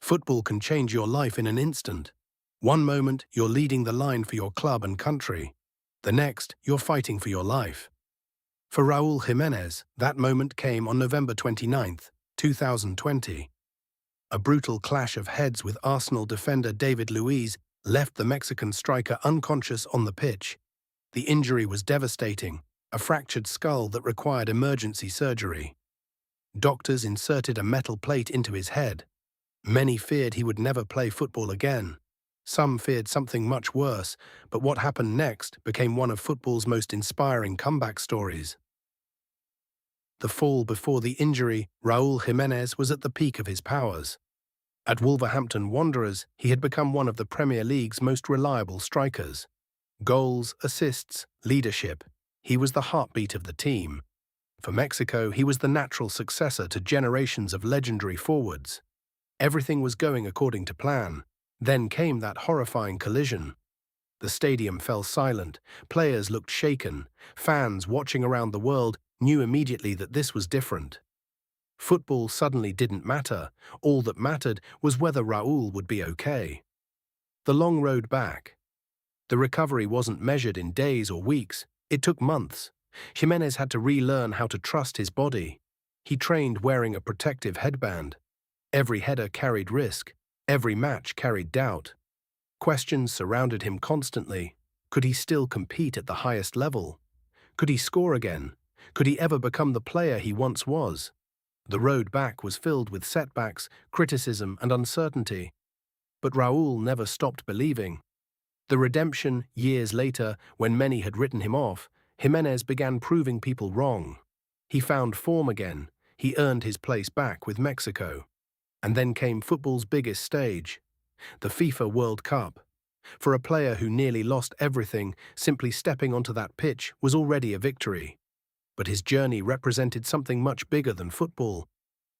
Football can change your life in an instant. One moment, you're leading the line for your club and country. The next, you're fighting for your life. For Raúl Jiménez, that moment came on November 29th, 2020. A brutal clash of heads with Arsenal defender David Luiz left the Mexican striker unconscious on the pitch. The injury was devastating, a fractured skull that required emergency surgery. Doctors inserted a metal plate into his head. Many feared he would never play football again. Some feared something much worse, but what happened next became one of football's most inspiring comeback stories. The fall before the injury, Raúl Jiménez was at the peak of his powers. At Wolverhampton Wanderers, he had become one of the Premier League's most reliable strikers. Goals, assists, leadership. He was the heartbeat of the team. For Mexico, he was the natural successor to generations of legendary forwards. Everything was going according to plan. Then came that horrifying collision. The stadium fell silent, players looked shaken, fans watching around the world knew immediately that this was different. Football suddenly didn't matter. All that mattered was whether Raúl would be okay. The long road back. The recovery wasn't measured in days or weeks, it took months. Jiménez had to relearn how to trust his body. He trained wearing a protective headband. Every header carried risk. Every match carried doubt. Questions surrounded him constantly. Could he still compete at the highest level? Could he score again? Could he ever become the player he once was? The road back was filled with setbacks, criticism, and uncertainty. But Raúl never stopped believing. The redemption, years later, when many had written him off, Jiménez began proving people wrong. He found form again. He earned his place back with Mexico. And then came football's biggest stage, the FIFA World Cup. For a player who nearly lost everything, simply stepping onto that pitch was already a victory. But his journey represented something much bigger than football.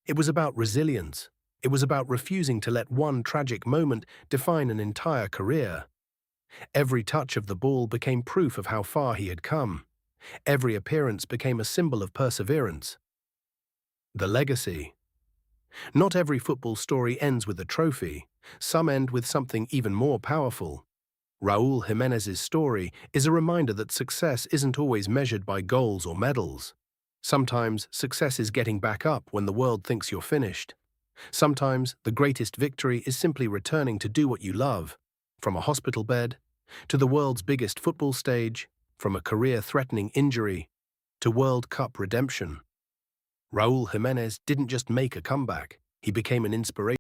It was about resilience. It was about refusing to let one tragic moment define an entire career. Every touch of the ball became proof of how far he had come. Every appearance became a symbol of perseverance. The legacy. Not every football story ends with a trophy. Some end with something even more powerful. Raúl Jiménez's story is a reminder that success isn't always measured by goals or medals. Sometimes success is getting back up when the world thinks you're finished. Sometimes the greatest victory is simply returning to do what you love. From a hospital bed, to the world's biggest football stage, from a career-threatening injury, to World Cup redemption. Raúl Jiménez didn't just make a comeback, he became an inspiration.